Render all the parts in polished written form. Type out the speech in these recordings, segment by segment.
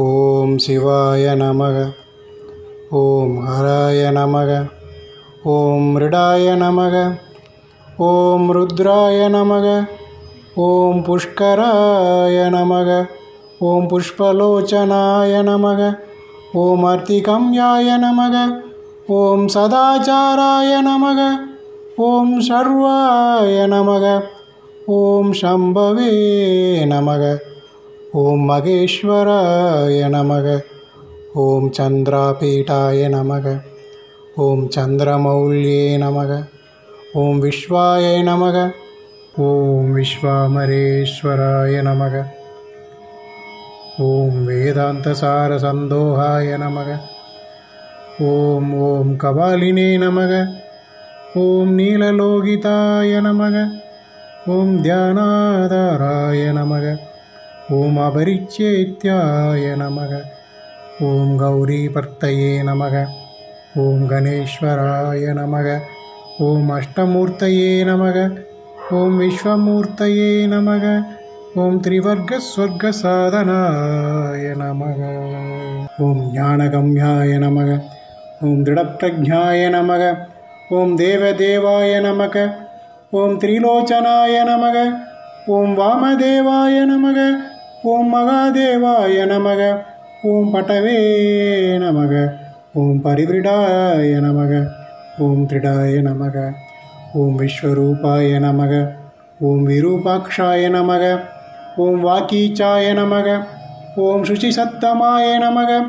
ஓம் சிவாய நமக. ஓம் ஹராய நமக. ஓம் மிருடாய நமக. ஓம் ருத்ராய நமக. ஓம் புஷ்கராய நமக. ஓம் புஷ்பலோச்சனாய நமக. ஓம் அர்த்திகம்யாய நமக. ஓம் சதாச்சாராய நமக. ஓம் சர்வாய நமக. ஓம் சம்பவே நமக. ஓம் மகேஸ்வராய நமக. ஓம் சந்திராபீட்டாய நமக. ஓம் சந்திரமௌல்யே நமக. ஓம் விஸ்வாய நமக. ஓம் விஸ்வாமரேஸ்வராய நமக. ஓம் வேதாந்தசாரசந்தோஹாய நமக. ஓம் ஓம் கபாலினே நமக. ஓம் நீலலோகிதாய நமக. ஓம் தியானாதாராய நமக. ஓம் அபரிச்சேத்யாய நமக. ஓம் கௌரிபர்த்தயே நமக. ஓம் கணேஸ்வராய நமக. ஓம் அஷ்டமூர்த்தயே நமக. ஓம் விஸ்வமூர்த்தயே நமக. ஓம் திரிவர்கஸ்வர்கசாதனாய நமக. ஓம் ஞானகம்யாய நமக. ஓம் திருடப்பிரஜாய நமக. ஓம் தேவதேவாய நமக. ஓம் திரிலோச்சனாய நமக. ஓம் வாமதேவாய நமக. ஓம் மகாதேவாய நமக. ஓம் பட்டவே நமக. ஓம் பரிவிடாய நமக. ஓம் திரிடாய நமக. ஓம் விஸ்வரூபாய நமக. ஓம் விரூபாக்ஷாய நமக. ஓம் வாக்கீச்சாய நமக. ஓம் சுச்சிசத்தமாய நமக.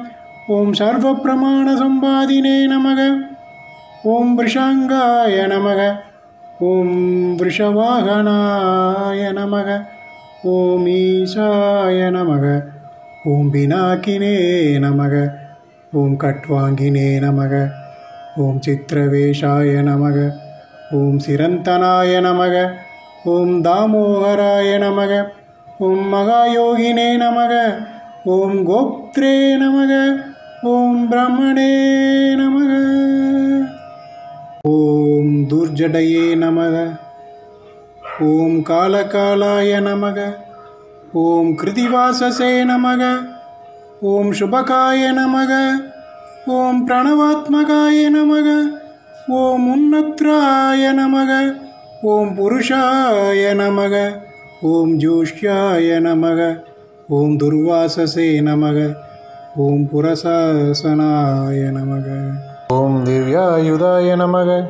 ஓம் சர்வப்பிரமாணசம்பாதினே நமக. ஓம் விஷாங்காய நமக. ஓம் விஷவாகனாய நமக. ஓம் ஈசாய நமக. ஓம் பினாக்கினே நமக. ஓம் கட்வாங்கினே நமக. ஓம் சித்திரவேஷாய நமக. ஓம் சிரந்தனாய நமக. ஓம் தாமோகராய நமக. ஓம் மகாயோகினே நமக. ஓம் கோப்த்ரே நமக. ஓம் பிரம்மணே நமக. ஓம் துர்ஜடயே நமக. ஓம் காலகாலாய நமக. ஓம் கிருதிவாசசே நமக. ஓம் சுபகாய நமக. ஓம் பிரணவாத்மகாய நமக. ஓம் உன்னத்ராய நமக. ஓம் புருஷாய நமக. ஓம் ஜோஷ்யாய நமக. ஓம் துர்வாசசே நமக. ஓம் புரசாசனாய நமக. ஓம் திவ்யாயுதாய நமக.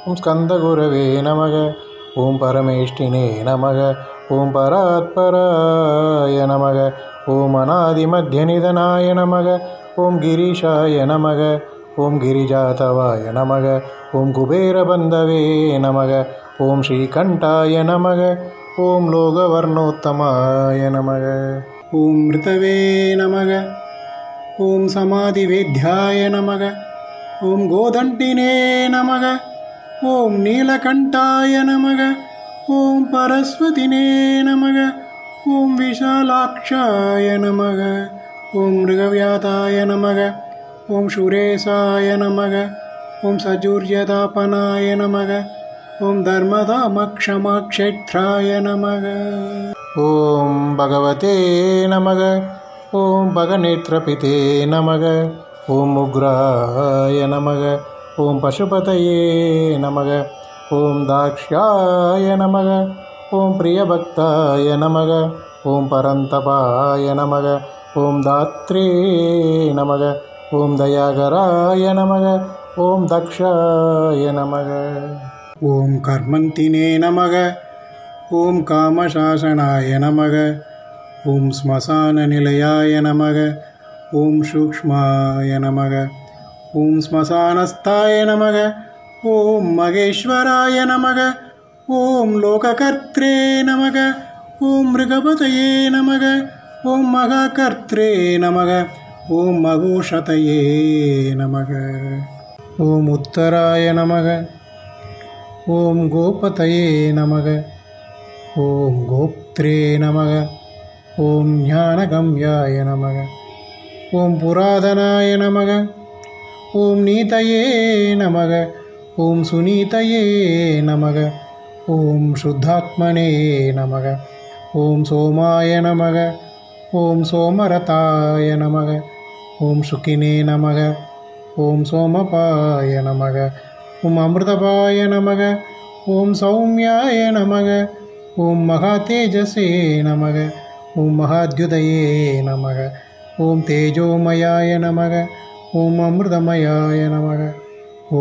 ஓம் ஸ்கந்தகுரவே நமக. ஓம் பரமேஷ்டினே நமக. ஓம் பராத்பராய நமக. ஓம் அநாதிமத்யநிதனாய நமக. ஓம் கிரீஷாய நமக. ஓம் கிரிஜாதவாய நமக. ஓம் குபேரபந்தவே நமக. ஓம் ஸ்ரீகண்டாய நமக. ஓம் லோகவர்ணோத்தமாய நமக. ஓம் மிருதவே நமக. ஓம் சமாதிவேத்யாய நமக. ஓம் கோதண்டினே நமக. ஓம் நீலகண்டாய நமக. ஓம் பரஸ்வதினே நமக. ஓம் விஷாலாக்ஷாய நமக. ஓம் மிருகவியாதாய நமக. ஓம் சுரேசாய நமக. ஓம் சஜூர்யதாபனாய நமக. ஓம் தர்மதாமக்ஷமாக்ஷேத்ராய நமக. ஓம் பகவதே நமக. ஓம் பகநேத்ரபிதே நமக. ஓம் உக்ராய நமக. ஓம் பசுபதயே நமக. ஓம் தாக்ஷ்யாய நமக. ஓம் பிரியபக்தாய நமக. ஓம் பரந்தபாய நமக. ஓம் தாத்ரே நமக. ஓம் தயாகராய நமக. ஓம் தக்ஷாய நமக. ஓம் கர்மந்தினே நமக. ஓம் காமசாசனாய நமக. ஓம் ஸ்மசானநிலையாய நமக. ஓம் சூக்ஷ்மாய நமக. ஓம் ஸ்மசானஸ்தாய நமக. ஓம் மகேஸ்வராய நமக. ஓம் லோககர்த்ரே நமக. ஓம் மிருகபதயே நமக. ஓம் மகாகர்த்ரே நமக. ஓம் மகோஷதயே நமக. ஓம் உத்தராய நமக. ஓம் கோபதயே நமக. ஓம் கோப்த்ரே நமக. ஓம் ஞானகம்யாய நமக. ஓம் புராதனாய நமக. ஓம் நீதயே நமக. ஓம் சுனீதயே நமக. ஓம் சுத்தாத்மனே நமக. ஓம் சோமாய நமக. ॐ सोमरताय नमः ॐ शुकिने नमः ॐ सोमपाय नमः ॐ अमृतपाय नमः ॐ सौम्याय नमः ॐ महातेजसे नमः ॐ महाद्युतये नमः ॐ तेजोमयाय नमः ॐ अमृतमयाय नमः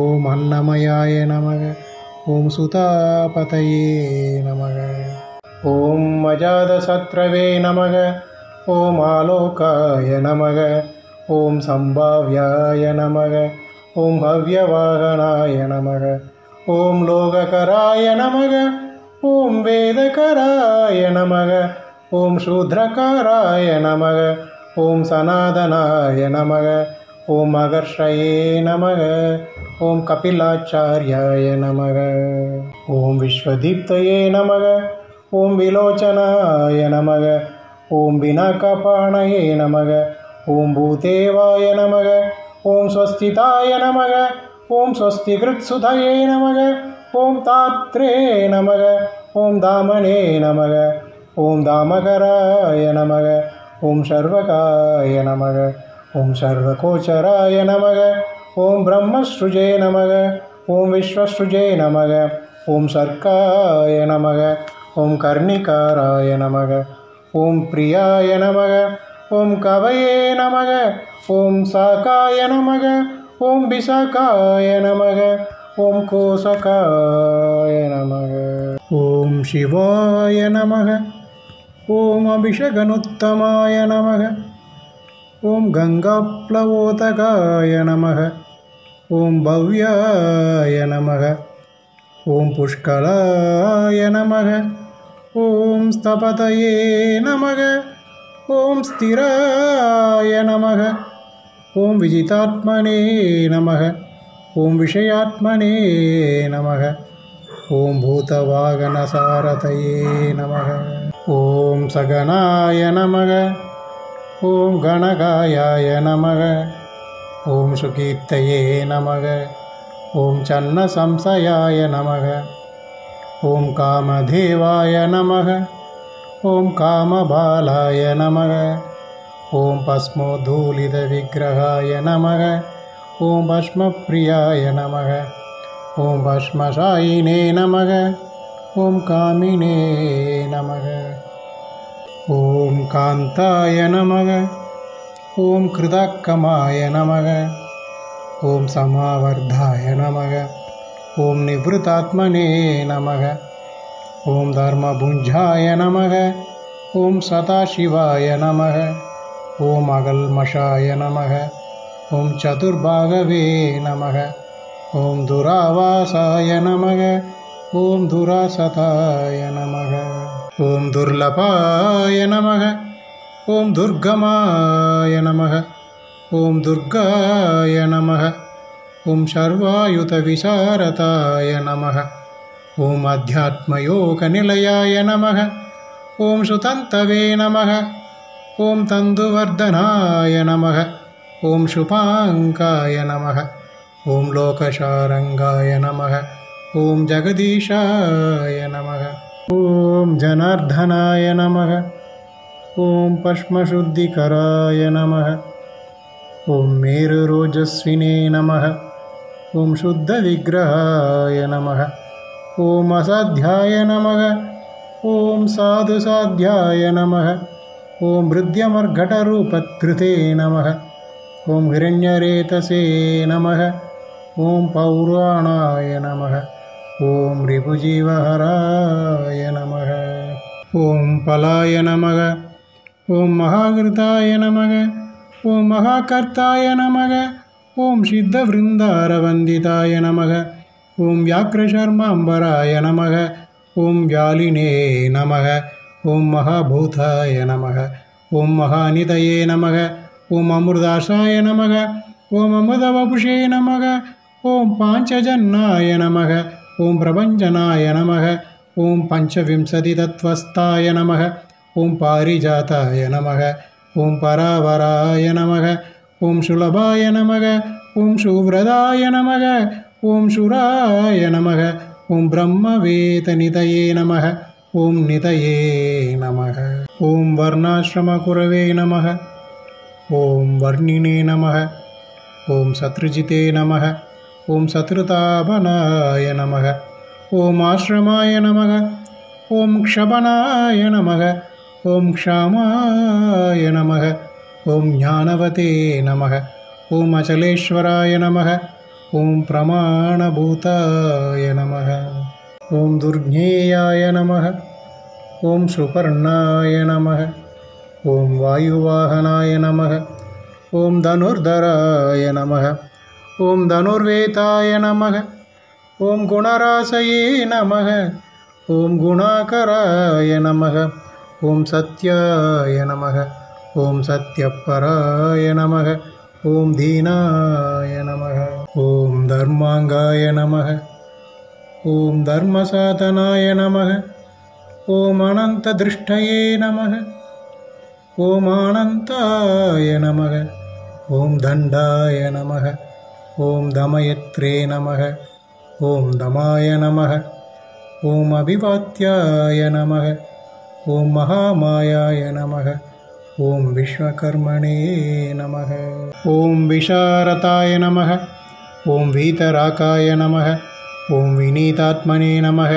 ॐ अन्नमयाय नमः ॐ सुतापतये नमः ॐ अजातशत्रवे नमः ॐ आलोकाय नमः ॐ सम्भाव्याय नमः ॐ भव्यवाहनाय नमः ॐ लोककराय नमः ॐ वेदकराय नमः ॐ शूद्रकाराय नमः ॐ सनातनाय नमः ॐ अगर्षये नमः ॐ कपिलाचार्याय नमः ॐ विश्वदीप्तये नमः ॐ विलोचनाय नमः ॐ विनाकपाणये नमः ॐ भूतेवाय नमः ॐ स्वस्तिताय नमः ॐ स्वस्तिकृत्सुतये नमः ॐ तात्रे नमः ॐ दामने नमः ॐ दामकराय नमः ॐ शर्वकाय नमः ॐ शर्वकोचराय नमः ॐ ब्रह्मसृजे नमः ॐ विश्वसृजे नमः ॐ सर्काय नमः ॐ कर्णिकाराय नमः ॐ प्रियाय नमः ॐ कवये नमः ॐ साकाय नमः ॐ विशाखाय नमः ॐ कोसकाय नमः ॐ शिवाय नमः ॐ अभिषगनुत्तमाय नमः ॐ गङ्गाप्लवोदकाय नमः ॐ भव्याय नमः ॐ पुष्कलाय नमः ॐ स्थपतये नमः ॐ स्थिराय नमः ॐ विजितात्मने नमः ॐ विषयात्मने नमः ॐ भूतवागनसारथये नमः ॐ सगनाय नमः ॐ गणकायाय नमः ॐ सुकीर्तये नमः ॐ चन्नसंशयाय नमः ॐ कामदेवाय नमः ॐ कामबालाय नमः ॐ भस्मोद्धूलितविग्रहाय नमः ॐ भस्मप्रियाय नमः ॐ भस्मशायिने नमः ॐ कामिने नमः ॐ कान्ताय नमः ॐ कृतकमाय नमः ॐ समावर्धाय नमः ॐ निवृतात्मने नमः ॐ धर्मभुञ्जाय नमः ॐ सदाशिवाय नमः ॐ अगल्मषाय नमः ॐ चतुर्भागवे नमः ॐ दुरावासाय नमः ॐ दुरासताय नमः ॐ दुर्लभाय नमः ॐ दुर्गमाय नमः ॐ दुर्गाय नमः ॐ सर्वायुधविशारदाय नमः ॐ अध्यात्मयोगनिलयाय नमः ॐ सुतन्तवे नमः ॐ तन्दुवर्धनाय नमः ॐ शुभाङ्काय नमः ॐ लोकशारङ्गाय नमः ॐ जगदीशाय नमः ॐ जनार्दनाय नमः ॐ पश्मशुद्धिकराय नमः ॐ मेरुरोजस्विने नमः ॐ शुद्धविग्रहाय नमः ॐ असाध्याय नमः ॐ साधुसाध्याय नमः ॐ भृद्यमर्घटरूपधृते नमः ॐ हिरण्यरेतसे नमः ॐ पौराणाय नमः ॐ रिपुजीवहराय नमः ॐ फलाय नमः ॐ महाकृताय नमः ॐ महाकर्ताय नमः ॐ सिद्धवृन्दारवन्दिताय नमः ॐ व्याघ्रशर्माम्बराय नमः ॐ व्यालिने नमः ॐ महाभूताय नमः ॐ महानिधये नमः ॐ अमृताशाय नमः ॐ अमृतवपुषे नमः ॐ पाञ्चजन्याय नमः ॐ प्रपञ्चनाय नमः ॐ पञ्चविंशतितत्त्वस्थाय नमः ॐ पारिजाताय नमः ॐ परावराय नमः ॐ सुलभाय नमः ॐ सुव्रताय नमः ॐ शुराय नमः ॐ ब्रह्मवेदनिधये नमः ॐ निधये नमः। ॐ वर्णाश्रमकुरवे नमः। ॐ वर्णिने नमः। ॐ शत्रुजिते नमः। ॐ शत्रुतापनाय नमः। ॐ आश्रमाय नमः। ॐ क्षपणाय नमः। ॐ क्षमाय नमः। ॐ ज्ञानवते नमः। ॐ अचलेश्वराय नमः। ॐ प्रमाणभूताय नमः। ॐ दुर्ज्ञेयाय नमः। ॐ सुपर्णाय नमः। ॐ वायुवाहनाय नमः। ॐ धनुर्धराय नमः। ॐ धनुर्वेताय नमः। ॐ गुणराशये नमः। ॐ गुणाकराय नमः। ॐ सत्याय नमः। ॐ सत्यपराय नमः। ॐ दीनाय नमः। ॐ धर्मांगाय नमः। ॐ धर्मसाधनाय नमः। ॐ अनन्तदृष्टये नमः। ॐ अनन्ताय नमः। ॐ दण्डाय नमः। ॐ दमयत्रे नमः। ॐ दमाय नमः। ॐ अभिवात्याय नमः। ॐ महामायाय नमः। ॐ विश्वकर्मणे नमः। ॐ विशारदाय नमः। ॐ वीतराकाय नमः। ॐ विनीतात्मने नमः।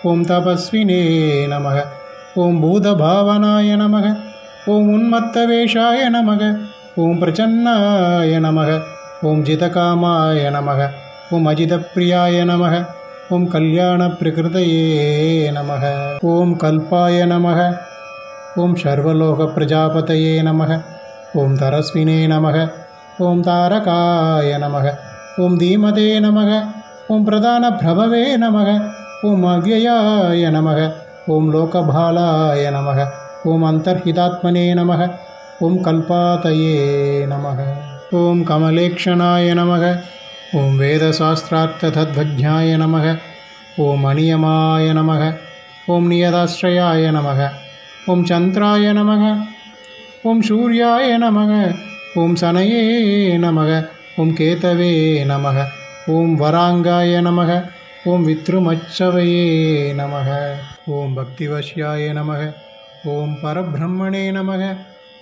ॐ तपस्विने नमः। ॐ भूतभावनाय नमः। ॐ उन्मत्तवेषाय नमः। ॐ प्रचन्नाय नमः। ॐ जितकामाय नमः। ॐ अजितप्रियाय नमः। ॐ कल्याणप्रकृतये नमः। ॐ कल्पाय नमः। ॐ सर्वलोकप्रजापतये नमः। ॐ तरस्विने नमः। ॐ तारकाय नमः। ॐ धीमते नमः। ॐ प्रधानप्रभवे नमः। ॐ अव्ययाय नमः। ॐ लोकभालाय नमः। ॐ अन्तर्हितात्मने नमः। ॐ कल्पातये नमः। ॐ कमलेक्षणाय नमः। ॐ वेदशास्त्रार्थतद्वज्ञाय नमः। ॐ अनियमाय नमः। ॐ नियताश्रयाय नमः। ॐ चन्द्राय नमः। ॐ सूर्याय नमः। ॐ शनये नमः। ॐ केतवे नमः। ॐ वरांगाय नमः। ॐ विद्रुमच्छवये नमः। ॐ भक्तिवश्याय नमः। ॐ परब्रह्मणे नमः।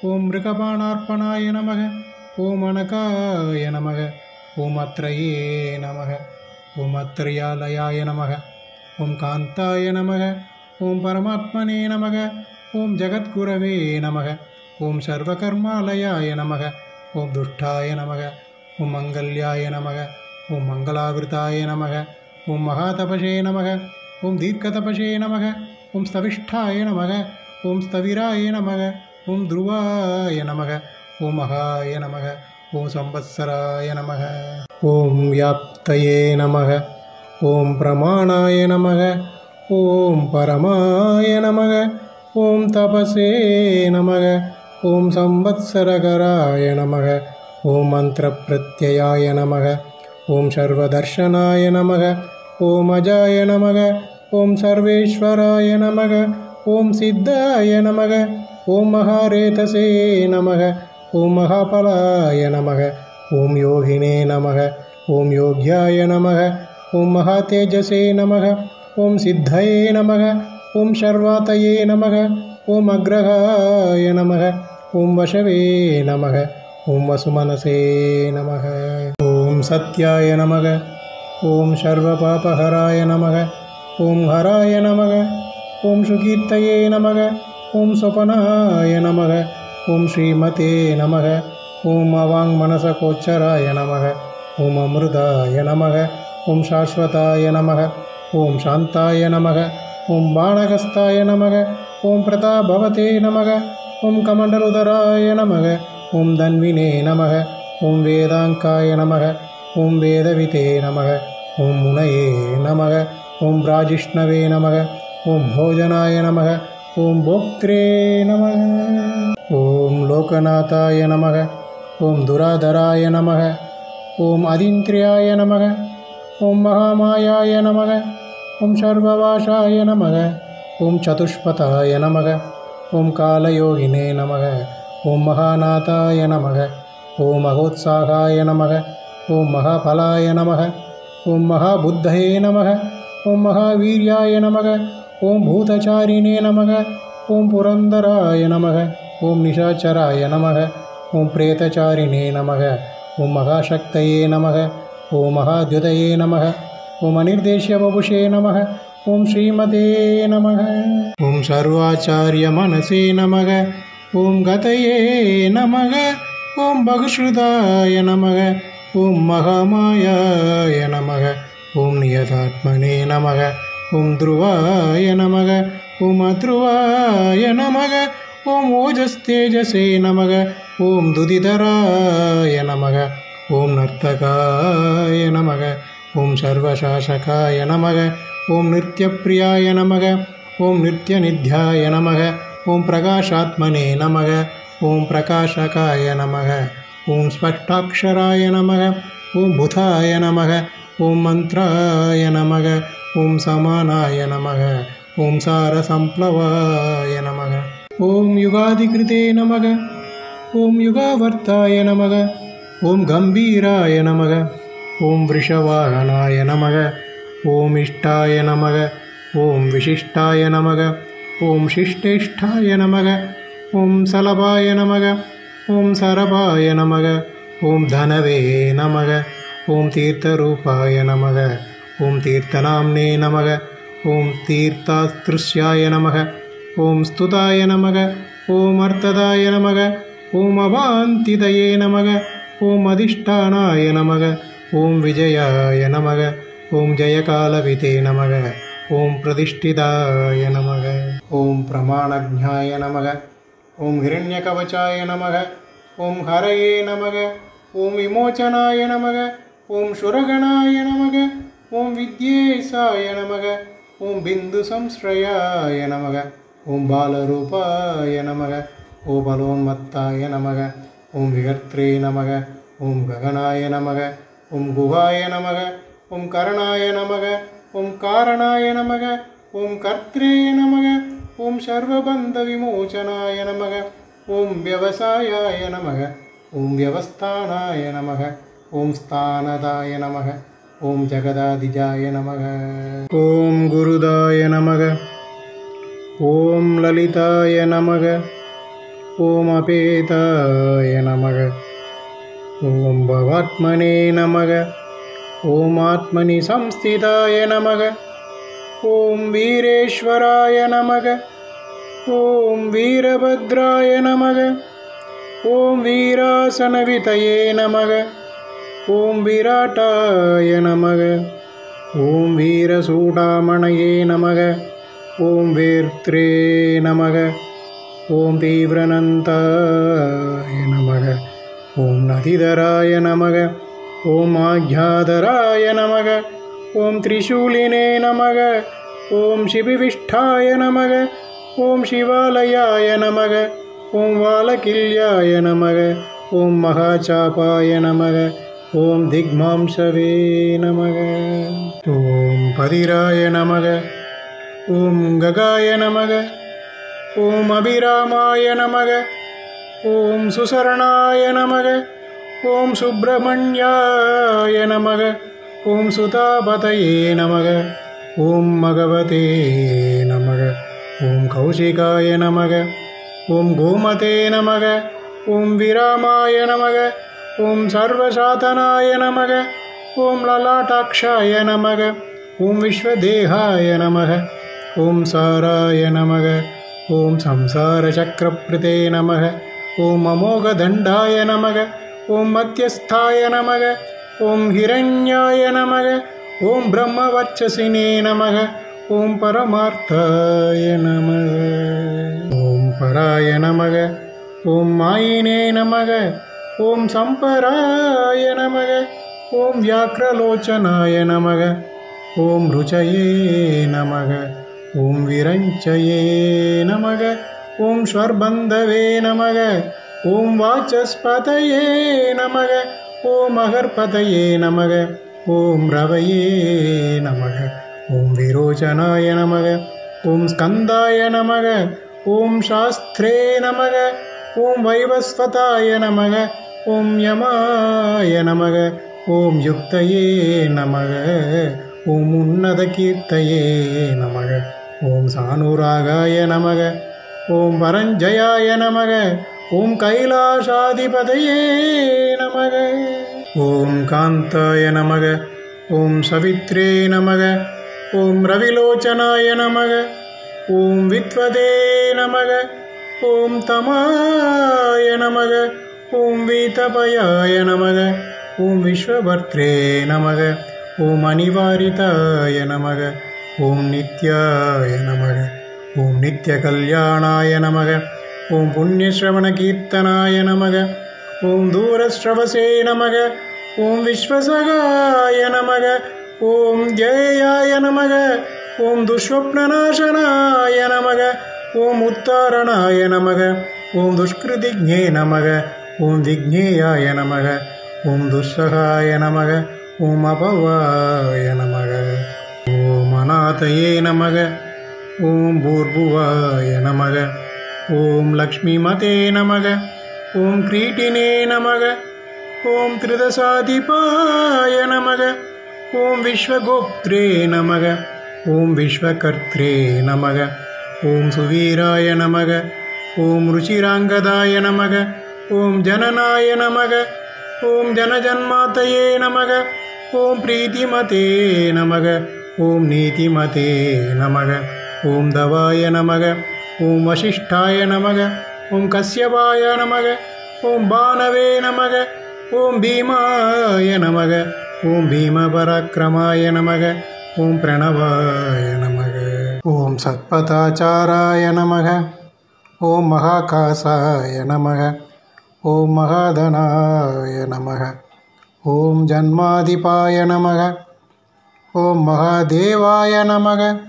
ॐ मृगबाणार्पणाय नमः। ॐ अनकाय नमः। ॐ अत्रये नमः। ॐ अत्रयालयाय नमः। ॐ कान्ताय नमः। ॐ परमात्मने नमः। ॐ जगद्गुरवे नमः। ॐ सर्वकर्मालयाय नमः। ॐ दुष्टाय नमः। ॐ मङ्गल्याय नमः। ॐ मङ्गलावृताय नमः। ॐ महातपसे नमः। ॐ दीर्घतपसे नमः। ॐ स्तविष्ठाय नमः। ॐ स्थविराय नमः। ॐ ध्रुवाय नमः। ॐ महाय नमः। ॐ संवत्सराय नमः। ॐ व्याप्तये नमः। ॐ प्रमाणाय नमः। ॐ परमाय नमः। ॐ तपसे नमः। ॐ संवत्सरकराय नमः। ॐ मन्त्रप्रत्ययाय नमः। ॐ सर्वदर्शनाय नमः। ॐ अजाय नमः। ॐ सर्वेश्वराय नमः। ॐ सिद्धाय नमः। ॐ महारेतसे नमः। ॐ महाफलाय नमः। ॐ योगिने नमः। ॐ योग्याय नमः। ॐ महातेजसे नमः। ॐ सिद्धये नमः। ॐ शर्वातये नमः। ॐ अग्रहाय नमः। ॐ वशवे नमः। ॐ वसुमनसे नमः। ॐ सत्याय नमः। ॐ सर्वपापहराय नमः। ॐ हराय नमः। ॐ सुकीर्तये नमः। ॐ स्वपनाय नमः। ॐ श्रीमते नमः। ॐ अवाङ्मनसकोच्चराय नमः। ॐ अमृताय नमः। ॐ शाश्वताय नमः। ॐ शान्ताय नमः। ॐ बाणहस्ताय नमः। ॐ प्रतापवते नमः। ॐ कमण्डलुदराय नमः। ॐ धन्विने नमः। ॐ वेदाङ्काय नमः। ॐ वेदविते नमः। ॐ मुनये नमः। ॐ राजिष्णवे नमः। ॐ भोजनाय नमः। ॐ भोक्त्रे नमः। ॐ लोकनाथाय नमः। ॐ दुराधराय नमः। ॐ अदिन्त्र्याय नमः। ॐ महामायाय नमः। ॐ सर्ववासाय नमः। ॐ चतुष्पथाय नमः। ॐ कालयोगिने नमः। ॐ महानाथाय नमः। ॐ महोत्साहाय नमः। ॐ महाफलाय नमः। ॐ महाबुद्धये नमः। ॐ महावीर्याय नमः। ॐ भूतचारिणे नमः। ஓம் புரந்தராய நமக. ஓம் நிஷாச்சராய நமக. ஓம் பிரேதச்சாரிணே நமக. ஓம் மகாசக்தயே நமக. ஓம் மகாத்யுதயே நமக. ஓம் அனிர்தேஷ்ய வபுஷே நமக. ஓம் ஸ்ரீமதே நமக. ஓம் சர்வாச்சாரிய மனசே நமக. ஓம் கதயே நமக. ஓம் பகுஸ்ருதாய நமக. ஓம் மகாமாயாய நமக. ஓம் நியதாத்மனே நமக. ஓம் த்ருவாய நமக. ஓம் அத்ருவாய நமக. ஓம் ஓஜஸ்தேஜசே நமக. ஓம் துதிதராய நமக. ஓம் நர்த்தகாய நமக. ஓம் சர்வசாசகாய நமக. ஓம் நித்யப்ரியாய நமக. ஓம் நித்யநித்யாய நமக. ஓம் பிரகாஷாத்மனே நமக. ஓம் பிரகாஷகாய நமக. ஓம் ஸ்பஷ்டாக்ஷராய நமக. ஓம் புதாய நமக. ஓம் மந்த்ராய நமக. ஓம் சமானாய நமக. ஓம் சாரசம்ப்ளவாய நமக. ஓம் யுகாதிகிருதே நமக. ஓம் யுகாவர்த்தாய நமக. ஓம் கம்பீராய நமக. ஓம் விஷவாகனாய நமக. ஓம் இஷ்டாய நமக. ஓம் விசிஷ்டாய நமக. ஓம் சிஷ்டேஷ்டாய நமக. ஓம் சலபாய நமக. ஓம் சரபாய நமக. ஓம் தனவே நமக. ஓம் தீர்த்தரூபாய நமக. ஓம் தீர்த்தநாம்னே நமக. ஓம் தீர்த்தாஸ்திருஷ்யாய நமக. ஓம் ஸ்துதாய நமக. ஓம் அர்த்ததாய நமக. ஓம் அவாந்திதயே நமக. ஓம் அதிஷ்டானாய நமக. ஓம் விஜயாய நமக. ஓம் ஜெயகாலவிதே நமக. ஓம் பிரதிஷ்டிதாய நமக. ஓம் பிரமாணஜ்ஞாய நமக. ஓம் ஹிரண்யகவச்சாய நமக. ஓம் ஹரயே நமக. ஓம் விமோச்சனாய நமக. ஓம் சுரகணாய நமக. ஓம் வித்யேசாய நமக. ஓம் பிந்து சம்ஸ்ரயாய நமக. ஓம் பாலரூபாய நமக. ஓம் பலோன்மத்தாய நமக. ஓம் விகர்த்ரே நமக. ஓம் ககனாய நமக. ஓம் குஹாய நமக. ஓம் கரணாய நமக. ஓம் காரணாய நமக. ஓம் கர்த்ரே நமக. ஓம் சர்வபந்த விமோச்சனாய நமக. ஓம் வியவசாயாய நமக. ஓம் வியவஸ்தானாய நமக. ஓம் ஸ்தானதாய நமக. ஓம் ஜகதாதிஜாய நமக. ஓம் குருதாய நமக. ஓம் லலிதாய நமக. ஓம் அபேதாய நமக. ஓம் பவாத்மனே நமக. ஓம் ஆத்மனி சம்ஸ்திதாய நமக. ஓம் வீரேஸ்வராய நமக. ஓம் வீரபத்ராய நமக. ஓம் வீராசனவிதயே நமக. ஓம் விராட்டாய நமக. ஓம் வீரசூடாமணயே நமக. ஓம் வேர்த்ரே நமக. ஓம் தீவிரனந்தாய நமக. ஓம் நதிதராய நமக. ஓம் ஆக்ஞாதராய நமக. ஓம் திரிசூலினே நமக. ஓம் சிபிவிஷ்டாய நமக. ஓம் சிவாலயாய நமக. ஓம் வாலகில்யாய நமக. ஓம் மகாச்சாபாய நமக. ஓம் திக்மாம்சவே நமக. ஓம் பதிராய நமக. ஓம் ககாய நமக. ஓம் அபிராமாய நமக. ஓம் சுசரணாய நமக. ஓம் சுப்பிரமணியாய நமக. ஓம் சுதாபதயே நமக. ஓம் மகவதே நமக. ஓம் கௌஷிகாய நமக. ஓம் கோமதே நமக. ஓம் விராமாய நமக. ஓம் சர்வசாதனாய நமக. ஓம் லலாட்டாக்ஷாய நமக. ஓம் விஸ்வதேகாய நமக. ஓம் சாராய நமக. ஓம் சம்சாரசக்கரப்ருதே நமக. ஓம் அமோகதண்டாய நமக. ஓம் மத்தியஸ்தாய நமக. ஓம் ஹிரண்யாய நமக. ஓம் பிரம்மவர்ச்சசினே நமக. ஓம் பரமார்த்தாய நமக. ஓம் பராய நமக. ஓம் மாயினே நமக. ஓம் சம்பராய நமக. ஓம் வியாக்ரலோச்சனாய நமக. ஓம் ருச்சயே நமக. ஓம் விரஞ்சயே நமக. ஓம் ஸ்வர்பந்தவே நமக. ஓம் வாசஸ்பதயே நமக. ஓம் அகர்பதயே நமக. ஓம் ரவயே நமக. ஓம் விரோச்சனாய நமக. ஓம் ஸ்கந்தாய நமக. ஓம் சாஸ்திரே நமக. ஓம் வைவஸ்வதாய நமக. ஓம் யமாய நமக. ஓம் யுக்தயே நமக. ஓம் உன்னத கீர்த்தயே நமக. ஓம் சானுராகாய நமக. ஓம் பரஞ்சயாய நமக. ஓம் கைலாசாதிபதயே நமக. ஓம் காந்தாய நமக. ஓம் சவித்ரே நமக. ஓம் ரவிலோச்சனாய நமக. ஓம் வித்வதே நமக. ஓம் தமாய நமக. ஓம் வீதபயாய நமக. ஓம் விஸ்வபர்த்ரே நமக. ஓம் அனிவாரிதாய நமக. ஓம் நித்யாய நமக. ஓம் நித்யகல்யாணாய நமக. ஓம் புண்ணியஸ்ரவணகீர்த்தனாய நமக. ஓம் தூரஸ்ரவசே நமக. ஓம் விஸ்வசகாய நமக. ஓம் ஜெயாய நமக. ஓம் துஷ்வப்னநாசனாய நமக. ஓம் உத்தாரணாய நமக. ஓம் துஷ்கிருதிஜ்ஞே நமக. ஓம் விக்னேயாய நமக. ஓம் துஸ்ஸகாய நமக. ஓம் அபவாய நமக. ஓம் அநாதயே நமக. ஓம் பூர்புவாய நமக. ஓம் லக்ஷ்மிமதே நமக. ஓம் கிரீட்டினே நமக. ஓம் திரிதசாதிபாய நமக. ஓம் விஸ்வகோப்த்ரே நமக. ஓம் விஸ்வகர்த்ரே நமக. ஓம் சுவீராய நமக. ஓம் ருச்சிராங்கதாய நமக. ஓம் ஜனனாய நமக. ஓம் ஜனஜன்மாதயே நமக. ஓம் பிரீதிமதே நமக. ஓம் நீதிமதே நமக. ஓம் தவாய நமக. ஓம் வசிஷ்டாய நமக. ஓம் கஸ்யபாய நமக. ஓம் பானவே நமக. ஓம் பீமாய நமக. ஓம் பீமபராக்கிரமாய நமக. ஓம் பிரணவாய நமக. ஓம் சத்பதாச்சாராய நமக. ஓம் மகாகாசாய நமக. ஓம் மகாதனாய நமக. ஓம் ஜன்மாதிபாய நமக. ஓம் மகாதேவாய நமக.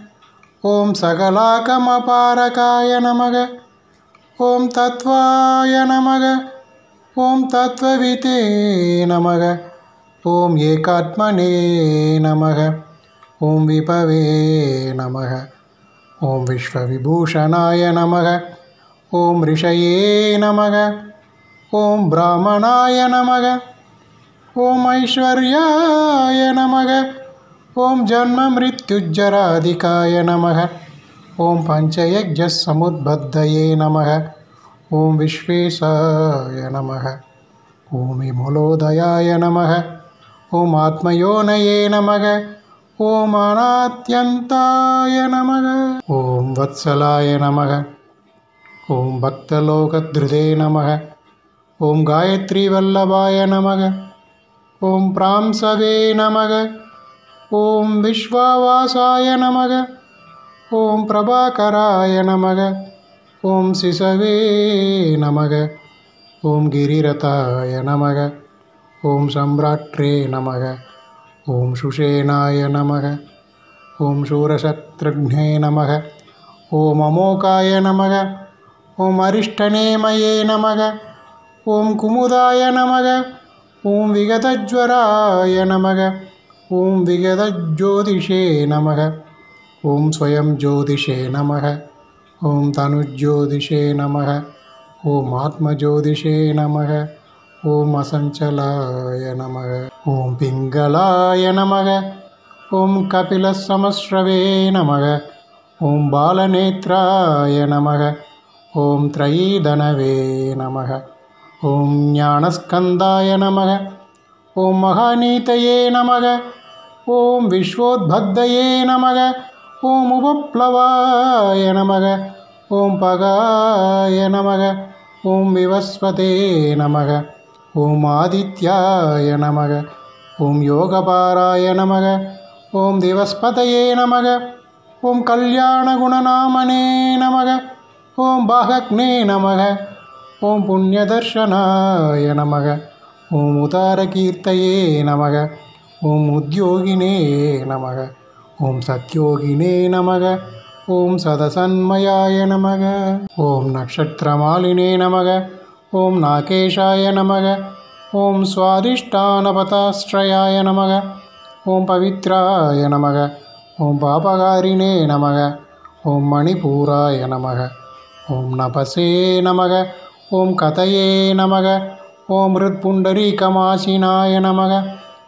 ஓம் சகலாகமபாரகாய நமக. ஓம் தத்வாய நமக. ஓம் தத்வவிதே நமக. ஓம் ஏகாத்மனே நமக. ஓம் விபவே நமக. ஓம் விஸ்வவிபூஷணாய நமக. ஓம் ரிஷயே நமக. ஓம் பிராமணாய நமக. ஓம் ஐஸ்வர்யாய நமக. ஓம் ஜன்ம மிருத்யுஜ்ஜராதிகாய நமக. ஓம் பஞ்சயஜ்ஞசமுத்பத்தயே நமக. ஓம் விஸ்வேசாய நமக. ஓம் விமலோதயாய நமக. ஓம் ஆத்மயோனயே நமக. ஓம் அநாத்யந்தாய நமக. ஓம் வத்சலாய நமக. ஓம் பக்தலோகத்ருதே நமக. ஓம் காயத்ரி வல்லபாய நமக. ஓம் பிராம்சவே நமக. ஓம் விஸ்வாவாசாய நமக. ஓம் பிரபாகராய நமக. ஓம் சிசவே நமக. ஓம் கிரிரதாய நமக. ஓம் சம்ராட்ரே நமக. ஓம் சுஷேனாய நமக. ஓம் சூரசத்ருக்னே நமக. ஓம் அமோகாய நமக. ஓம் அரிஷ்டநேமயே நமக. ஓம் குமுதாய நமக. ஓம் விகதஜ்வராய நமக. ஓம் விகதஜ்யோதிஷே நமக. ஓம் ஸ்வயம் ஜோதிஷே நமக. ஓம் தனுஜ்யோதிஷே நமக. ஓம் ஆத்மஜோதிஷே நமக. ஓம் அசஞ்சலாய நமக. ஓம் பிங்களாய நமக. ஓம் கபிலசமஸ்ரவே நமக. ஓம் பாலநேத்ராய நமக. ஓம் த்ரயீதனவே நமக. ஓம் ஞானஸ்கந்தாய நமக. ஓம் மகாநீதயே நமக. ஓம் விஸ்வோத்பத்தயே நமக. ஓம் உபப்ளவாய நமக. ஓம் பகாய நமக. ஓம் விவஸ்வதே நமக. ஓம் ஆதித்யாய நமக. ஓம் யோகபாராய நமக. ஓம் திவஸ்பதயே நமக. ஓம் கல்யாணகுணநாமனே நமக. ஓம் பாகக்னே நமக. ஓம் புண்ணியதர்ஷனாய நமக. ஓம் உதாரகீர்த்தயே நமக. ஓம் உத்யோகினே நமக. ஓம் சத்யோகினே நமக. ஓம் சதசன்மயாய நமக. ஓம் நக்ஷத்திரமாலினே நமக. ஓம் நாகேஷாய நமக. ஓம் சுவாதிஷ்டானபதாஸ்ரயாய நமக. ஓம் பவித்ராய நமக. ஓம் பாபகாரிணே நமக. ஓம் மணிபூராய நமக. ஓம் நபசே நமக. ஓம் கதயே நமக. ஓம் ருத்புண்டரீகமாசினாய நமக.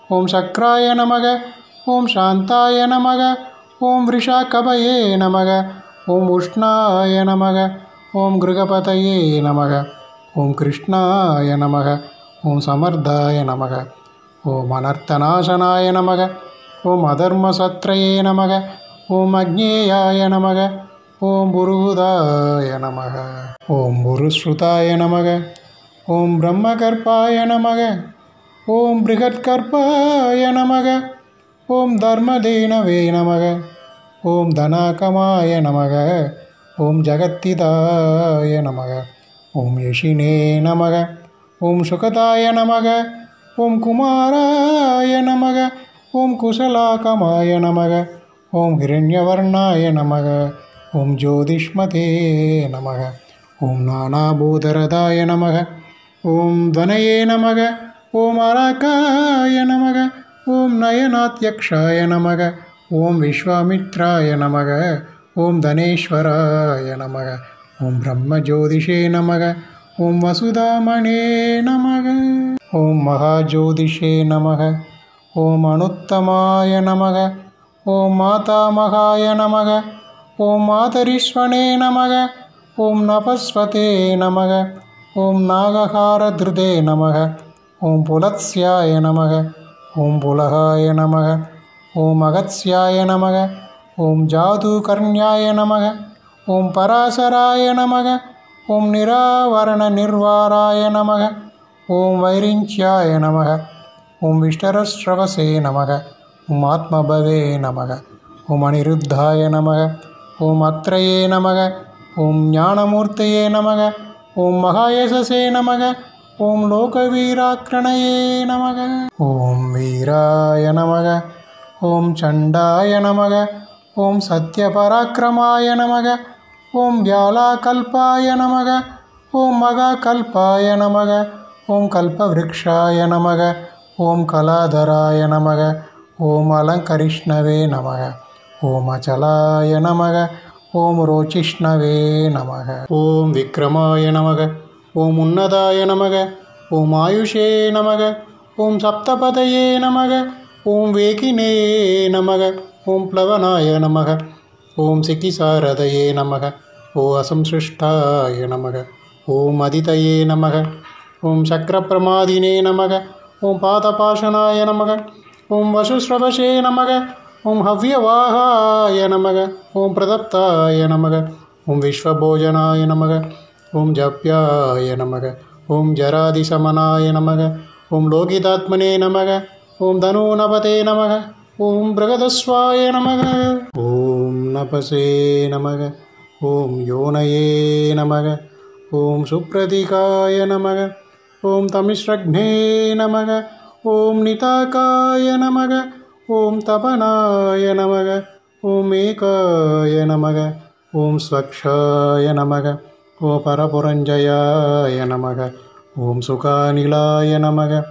ஓம் சக்ராய நமக. ஓம் சாந்தாய நமக. ஓம் விஷாகபயே நமக. ஓம் உஷ்ணாய நமக. ஓம் கிருகபதயே நமக. ஓம் கிருஷ்ணாய நமக. ஓம் சமர்த்தாய நமக. ஓம் அனர்த்தநாசனாய நமக. ஓம் அதர்மசத்ரயே நமக. ஓம் அக்ஞேயாய நமக. ஓம் புருஹுதாய நமக. ஓம் புருஸ்ருதாய நமக. ஓம் பிரம்மகர்ப்பாய நமக. ஓம் பிருகத்கர்ப்பாய நமக. ஓம் தர்மதேனவே நமக. ஓம் தனாகமாய நமக. ஓம் ஜகத்திதாய நமக. ஓம் யஷினே நமக. ஓம் சுகதாய நமக. ஓம் குமாராய நமக. ஓம் குசலாகமாய நமக. ஓம் ஹிரண்யவர்ணாய நமக. ஓம் ஜோதிஷ்மதே நமக. ஓம் நானாபூதரதாய நமக. ஓம் துவனயே நமக. ஓம் அரகாய நமக. ஓம் நயனாத்யக்ஷாய நமக. ஓம் விஸ்வாமித்ராய நமக. ஓம் தனேஸ்வராய நமக. ஓம் பிரம்மஜோதிஷே நமக. ஓம் வசுதாமணே நமக. ஓம் மகாஜோதிஷே நமக. ஓம் அனுத்தமாய நமக. ஓம் மாதாமகாய நமக. ஓம் மாதரிஸ்வனே நமக. ஓம் நபஸ்வதே நமக. ஓம் நாகஹாரத்ருதே நமக. ஓம் புலத்ஸ்யாய நமக. ஓம் புலகாய நமக. ஓம் அகத்ஸ்யாய நமக. ஓம் ஜாதுகர்ண்யாய நமக. ஓம் பராசராய நமக. ஓம் நிராவரண நிர்வாராய நமக. ஓம் வைரிஞ்ச்யாய நமக. ஓம் விஷ்டரஸ்ரவசே நமக. ஓம் ஆத்மபவே நமக. ஓம் அனிருத்தாய நமக. ஓம் அத்ரயே நமக. ஓம் ஞானமூர்த்தயே நமக. ஓம் மகாயசசே நமக. ஓம் லோகவீராக்ரணயே நமக. ஓம் வீராய நமக. ஓம் சண்டாய நமக. ஓம் சத்யபராக்கிரமாய நமக. ஓம் வியாலாகல்பாய நமக. ஓம் மகாகல்பாய நமக. ஓம் கல்பவ்ருக்ஷாய நமக. ஓம் கலாதராய நமக. ஓம் அலங்கரிஷ்ணவே நமக. ஓம் அச்சலாய நமக. ஓம் ரோச்சிஷ்ணவே நமக. ஓம் விக்ரமாய நமக. ஓம் உன்னதாய நமக. ஓம் ஆயுஷே நமக. ஓம் சப்தபதயே நமக. ஓம் வேகினே நமக. ஓம் ப்ளவனாய நமக. ஓம் சிக்கிசாரதயே நமக. ஓம் அசம்சிருஷ்டாய நமக. ஓம் அதிதயே நமக. ஓம் சக்கரப்பிரமாதினே நமக. ஓம் பாதபாஷனாய நமக. ஓம் வசுஸ்ரவசே நமக. ஓம் ஹவ்யவாகாய நமக. ஓம் பிரதப்தாய நமக. ஓம் விஸ்வபோஜனாய நமக. ஓம் ஜப்யாய நமக. ஓம் ஜராதிசமனாய நமக. ஓம் லோகிதாத்மனே நமக. ஓம் தனூநபதே நமக. ஓம் பிரகதஸ்வாய நமக. ஓம் நபசே நமக. ஓம் யோனயே நமக. ஓம் சுப்ரதிகாய நமக. ஓம் தமிஸ்ரக்னே நமக. ஓம் நிதாகாய நமக. ஓம் தபனாய நமக. ஓம் ஏகாய நமக. ஓம் ஸ்வக்ஷாய நமக. ஓம் பரபுரஞ்சயாய நமக. ஓம் சுகாநிலாய நமக.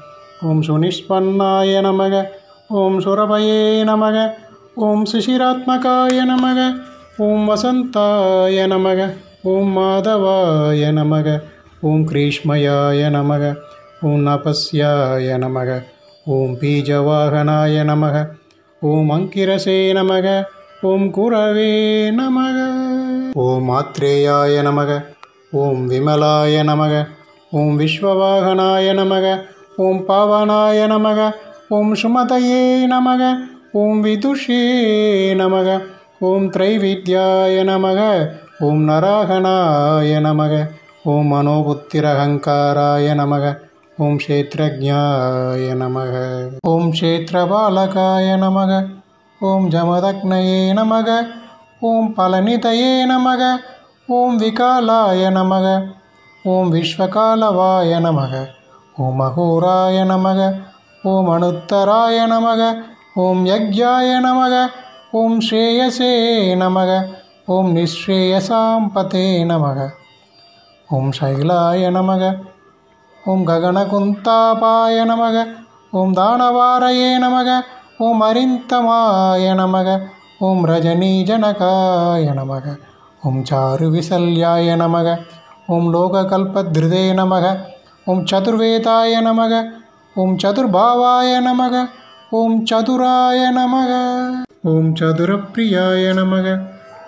ஓம் சுனிஷ்பன்னாய நமக. ஓம் சுரபயே நமக. ஓம் சிசிராத்மகாய நமக. ஓம் வசந்தாய நமக. ஓம் மாதவாய நமக. ஓம் கிரீஷ்மயாய நமக. ஓம் நபஸ்யாய நமக. ஓம் பீஜவாகனாய நமக. ஓம் அங்கிரசே நமக. ஓம் குரவே நமக. ஓம் ஆத்ரேயாய நமக. ஓம் விமலாய நமக. ஓம் விஸ்வவாகனாய நமக. ஓம் பாவனாய நமக. ஓம் சுமதயே நமக. ஓம் விதுஷே நமக. ஓம் த்ரைவித்யாய நமக. ஓம் நராகணாய நமக. ஓம் மனோபுத்திரஹங்காராய நமக. ஓம் க்ஷேத்ரஜ்ஞாய நமக. ஓம் க்ஷேத்ரபாலகாய நமக. ஓம் ஜமதக்னயே நமக. ஓம் பலநிதயே நமக. ஓம் விகாலாய நமக. ஓம் விஸ்வகாலவாய நமக. ஓம் அகோராய நமக. ஓம் அனுத்தராய நமக. ஓம் யக்ஞாய நமக. ஓம் ஸ்ரேயசே நமக. ஓம் நிஸ்ரேயசாம்பதே நமக. ஓம் சைலாய நமக. ஓம் ககனகுந்தாபாய நமக. ஓம் தானவாரயே நமக. ஓம் அரிந்தமாய நமக. ஓம் ரஜனீஜனகாய நமக. ஓம் சாருவிசல்யாய நமக. ஓம் லோககல்பத்ருதே நமக. ஓம் சதுர்வேதாய நமக. ஓம் சதுர்பாவாய நமக. ஓம் சதுராய நமக. ஓம் சதுரப்பிரியாய நமக.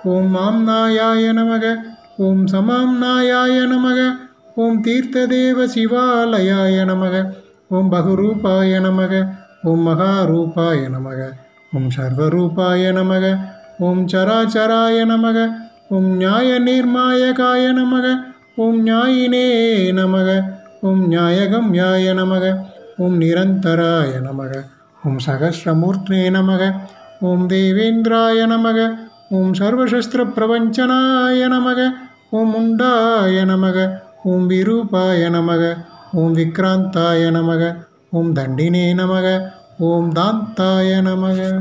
ஓம் மாம்னாயாய நமக. ஓம் சமாம்னாயாய நமக. ஓம் தீர்த்ததேவ சிவாலயாய நமக. ஓம் பகுரூபாய நமக. ஓம் மகாரூபாய நமக. ஓம் சர்வரூபாய நமக. ஓம் சராச்சராய நமக. ஓம் ஞாய நிர்மாயகாய நமக. ஓம் ஞாயினே நமக. ஓம் ஞாயகம்யாய நமக. ஓம் நிரந்தராய நமக. ஓம் சகஸ்ரமூர்த்தே நமக. ஓம் தேவேந்திராய நமக. ஓம் சர்வசஸ்திரப்பிரபஞ்சனாய நமக. ஓம் முண்டாய நமக. ஓம் விரூபாய நமக. ஓம் விக்ராந்தாய நமக. ஓம் தண்டினே நமக. ஓம் தாந்தாய நமக.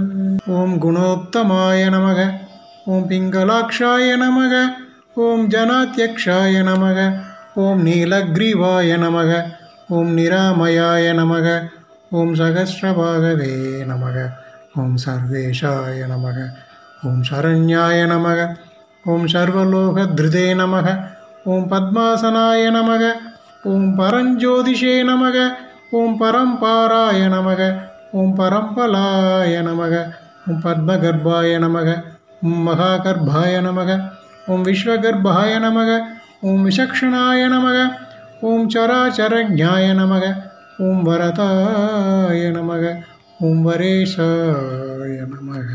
ஓம் குணோத்தமாய நமக. ஓம் பிங்களாக்ஷாய நமக. ஓம் ஜனாத்யக்ஷாய நமக. ஓம் நீலக்ரீவாய நமக. ஓம் நிராமயாய நமக. ஓம் சகஸ்ரபாகவே நமக. ஓம் சர்வேஷாய நமக. ஓம் சரண்யாய நமக. ஓம் சர்வலோகத்ருதே நமக. ஓம் பத்மாசனாய நமக. ஓம் பரஞ்சோதிஷே நமக. ஓம் பரம்பாராய நமக. ஓம் பரம்பலாய நமக. ஓம் பத்மகர்ப்பாய நமக. ஓம் மகாகர்ப்பாய நமக. ஓம் விஸ்வகர்ப்பாய நமக. ஓம் விசக்ஷணாய நமக. ஓம் சராச்சரஜ்ஞாய நமக. ஓம் வரதாய நமக. ஓம் வரேஷாய நமக.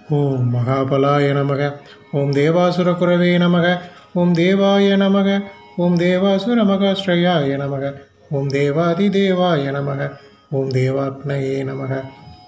ஓம் மகாபலாய நமக. ஓம் தேவாசுரகுரவே நமக. ஓம் தேவாய நமக. ஓம் தேவாசுரமகாஸ்ரயாய நமக. ஓம் தேவாதிதேவாய நமக. ஓம் தேவாக்னயே நமக.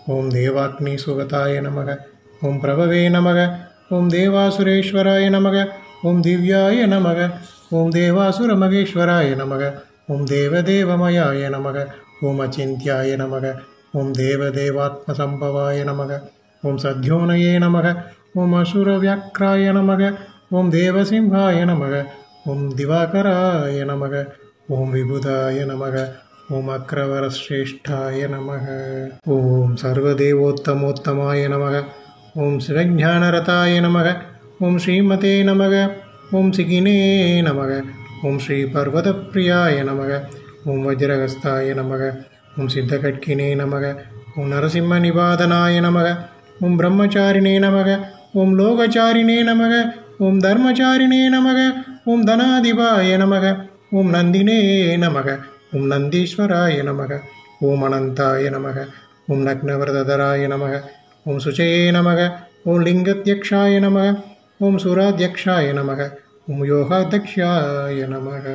ஓம் தேவாக்னிசுகதாய நமக. ஓம் பிரபவே நமக. ஓம் தேவாசுரேஸ்வராய நமக. ஓம் திவ்யாய நமக. ஓம் தேவாசுரமகேஸ்வராய நமக. ஓம் தேவதேவமயாய நமக. ஓம் அச்சிந்தியாய நமக. ஓம் தேவதேவாத்மசம்பவாய நமக. ஓம் சத்யோனயே நமக. ஓம் அசுரவியாக்ராய நமக. ஓம் தேவசிம்ஹாய நமக. ஓம் திவாகராய நமக. ஓம் விபுதாய நமக. ஓம் அக்ரவரஸ்ரேஷ்டாய நமக. ஓம் சர்வதேவோத்தமோத்தமாய நமக. ஓம் சிவஞானரதாய நமக. ஓம் ஸ்ரீமதே நமக. ஓம் சிகினே நமக. ஓம் ஸ்ரீபர்வதப்பிரியாய நமக. ஓம் வஜ்ரகஸ்தாய நமக. ஓம் சித்தகட்கினே நமக. ஓம் நரசிம்மநிபாதனாய நமக. ஓம் பிரம்மச்சாரிணே நமக. ஓம் லோகச்சாரிணே நமக. ஓம் தர்மச்சாரிணே நமக. ஓம் தனாதிபாய நமக. ஓம் நந்தினே நமக. ஓம் நந்தீஸ்வராய நமக. ஓம் அனந்தாய நமக. ஓம் நக்னவரதராய நமக. ஓம் சுச்சயே நமக. ஓம் லிங்கத்யக்ஷாய நமக. ஓம் சுராத்யக்ஷாய நமக. ஓம் யோகாத்யக்ஷாய நமக.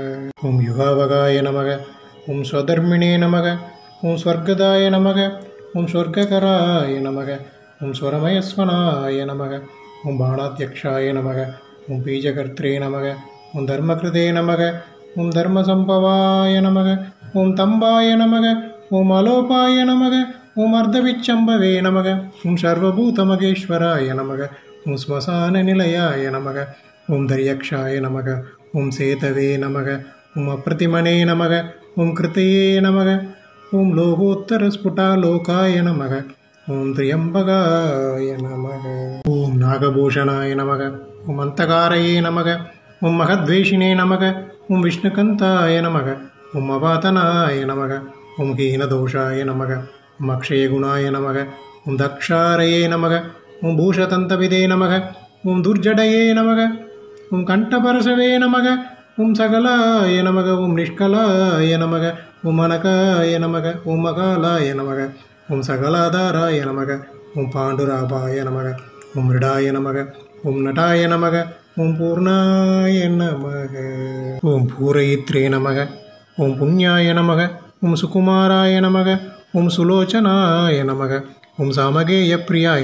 ஓம் யுகாவகாய நமக. ஓம் ஸ்வதர்மிணே நமக. ஓம் ஸ்வர்கதாய நமக. ஓம் ஸ்வர்ககராய நமக. ஓம் ஸ்வரமயஸ்வனாய நமக. ஓம் பாணாத்யக்ஷாய நமக. ஓம் பீஜகர்த்ரே நமக. ஓம் தர்மகிருதே நமக. ஓம் தர்மசம்பவாய நமக. ஓம் தம்பாய நமக. ஓம் அலோபாய நமக. ஓம் அர்த்தவிச்சம்பவே நமக. ஓம் சர்வபூதமகேஸ்வராய நமக. ஓம் ஸ்மசானநிலையாய நமக. ஓம் தரியக்ஷாய நமக. ஓம் சேதவே நமக. ஓம் அப்ரதிமனே நமக. ஓம் கிருத்தயே நமக. ஓம் லோகோத்தரஸ்புடாலோகாய நமக. ஓம் திரியம்பகாய நமக. ஓம் நாகபூஷணாய நமக. ஓம் அந்தகாரயே நமக. ஓம் மகத்வேஷினே நமக. ஓம் விஷ்ணுகந்தாய நமக. ஓம் அவாதனாய நமக. ஓம் ஹீனதோஷாய நமக. ஓம் அக்ஷயகுணாய நமக. ஓம் தக்ஷாரயே நமக. ஓம் பூஷதந்தவிதே நமக. ஓம் துர்ஜடயே நமக. ஓம் கண்டபரசவே நமக. ஓம் சகலாய நமக. ஓம் நிஷ்கலாய நமக. ஓம் அனகாய நமக. ஓம் மகாலாய நமக. ஓம் சகலாதாராய நமக. ஓம் பாண்டுராபாய நமக. ஓம் மிருடாய நமக. ஓம் நடாய நமக. ஓம் பூர்ணாய நமக. ஓம் பூரயித்ரே நமக. ஓம் புண்ணியாய நமக. ஓம் சுகுமாராய நமக. ஓம் சுலோச்சனாய நமக. ஓம் சாமகேய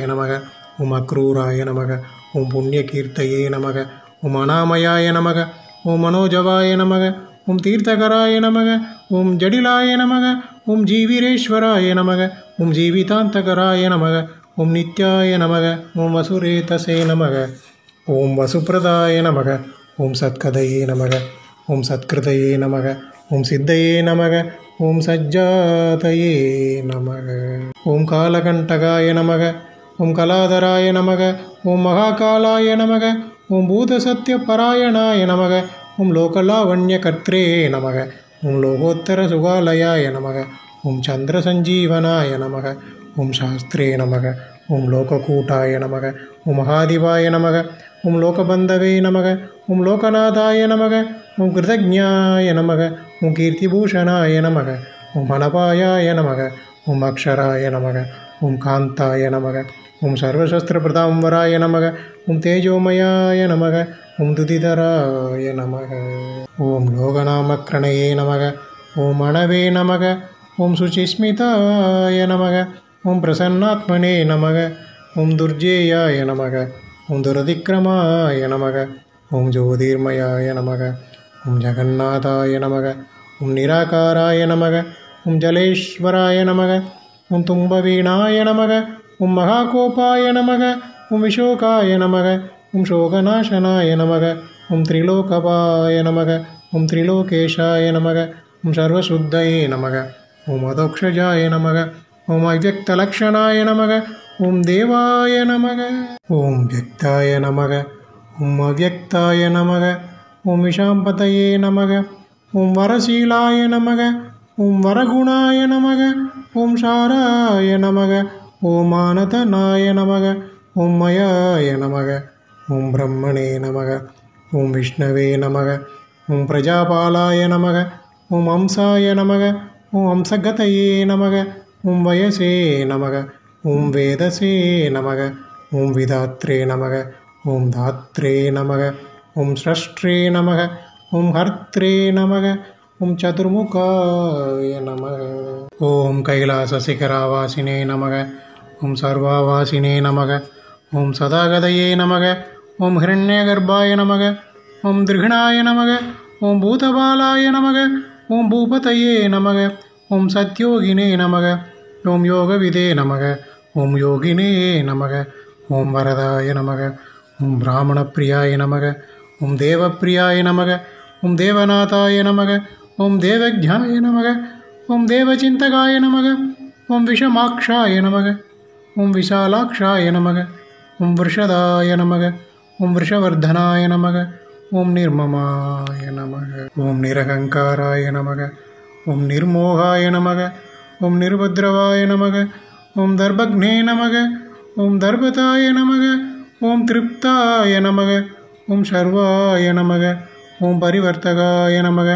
நமக. ஓம் அக்ரூராய நமக. ஓம் புண்ணியகீர்த்தயே நமக. ஓம் அநாமயாய நமக. ஓம் மனோஜவாய நமக. ஓம் தீர்த்தகராய நமக. ஓம் ஜடிலாய நமக. ஓம் ஜீவிரேஸ்வராய நமக. ஓம் ஜீவிதாந்தகராய நமக. ஓம் நித்யாய நமக. ஓம் வசுரேதசே நமக. ஓம் வசுப்பிரதாய நமக. ஓம் சத்கதயே நமக. ஓம் சத்கிருதயே நமக. ஓம் சித்தயே நமக. ஓம் சஜ்ஜாதயே நமக. ஓம் காலகண்டகாய நமக. ஓம் கலாதராய நமக. ஓம் மகாகாலாய நமக. ஓம் பூதசத்யபராயணாய நமக. ஓம் லோகலாவண்யகர்த்ரே நமக. ஓம் லோகோத்தரசுகாலயாய நமக. ஓம் சந்திரசஞ்சீவனாய நமக. ஓம் சாஸ்திரே நமக. ஓம் லோககூட்டாய நமக. ஓம் மகாதிவாய நமக. ஓம் லோகபந்தவே நமக ஓம் லோகநாதாய நமக ஓம் கிருதஜ்ஞாய நமக ஓம் கீர்த்திபூஷணாய நமக ஓம் அனபாயாய நமக ஓம் அக்ஷராய நமக ஓம் காந்தாய நமக ஓம் சர்வசஸ்திரபிரதாம்பராய நமக ஓம் தேஜோமயாய நமக ஓம் துதிதராய நமக ஓம் லோகநாமக்ரணயே நமக ஓம் அணவே நமக ஓம் சுச்சிஸ்மிதாய நமக ஓம் பிரசன்னாத்மனே நமக ஓம் துர்ஜேயாய நமக ஓம் துரதிக்ரமாய நமக ஓம் ஜோதிர்மயாய நமக ஓம் ஜகநாதாய நமக ஓம் நிராகாராய நமக ஓம் ஜலேஸ்வராய நமக ஓம் தும்பவீணாய நமக ஓம் மகாகோபாய நமக ஓம் விஷோகாய நமக ஓம் சோகநாசனாய நமக ஓம் திரிலோகபாய நமக ஓம் திரிலோகேஷாய நமக ஓம் சர்வசுத்தயே நமக ஓம் அதோக்ஷஜாய நமக ஓம் அவ்யக்தலக்ஷணாய நமக ஓம் தேவாய நமக ஓம் வியக்தாய நமக ஓம் அவ்யக்தாய நமக ஓம் விஷாம்பதயே நமக ஓம் வரசீலாய நமக ஓம் வரகுணாய நமக ஓம் சாராய நமக ஓம் ஆனதனாய நமக ஓம் மயாய நமக ஓம் பிரம்மணே நமக ஓம் விஷ்ணவே நமக ஓம் பிரஜாபாலாய நமக ஓம் அம்சாய நமக ஓம் அம்சகதயே நமக ஓம் வயசே நமக ஓம் வேதசே நமக ஓம் விதாத்ரே நமக ஓம் தாத்ரே நமக ஓம் ஸ்ரஷ்ட்ரே நமக ஓம் ஹர்த்ரே நமக ஓம் சதுர்முகாய நமக ஓம் கைலாசசிகராவாசினே நமக ஓம் சர்வாவாசினே நமக ஓம் சதாகதயே நமக ஓம் ஹிரண்யகர்ப்பாய நமக ஓம் திருகணாய நமக ஓம் பூதபாலாய நமக ஓம் பூபதயே நமக ஓம் சத்யோகினே நமக ஓம் யோகவிதே நமக ஓம் யோகினே நமக ஓம் வரதாய நமக ஓம் பிராமணப்பிரியாய நமக ஓம் தேவப்பிரியாய நமக ஓம் தேவநாதாய நமக ஓம் தேவஜ்ஞாய நமக ஓம் தேவசிந்தகாய நமக ஓம் விஷமாக்ஷாய நமக ஓம் விஷாலாக்ஷாய நமக ஓம் விருஷதாய நமக ஓம் விருஷவர்தனாய நமக ஓம் நிர்மமாய நமக ஓம் நிரகங்காராய நமக ஓம் நிர்மோகாய நமக ஓம் நிருபத்ரவாய நமக ஓம் தர்பக்னே நமக ஓம் தர்பதாய நமக ஓம் திருப்தாய நமக ஓம் சர்வாய நமக ஓம் பரிவர்த்தகாய நமக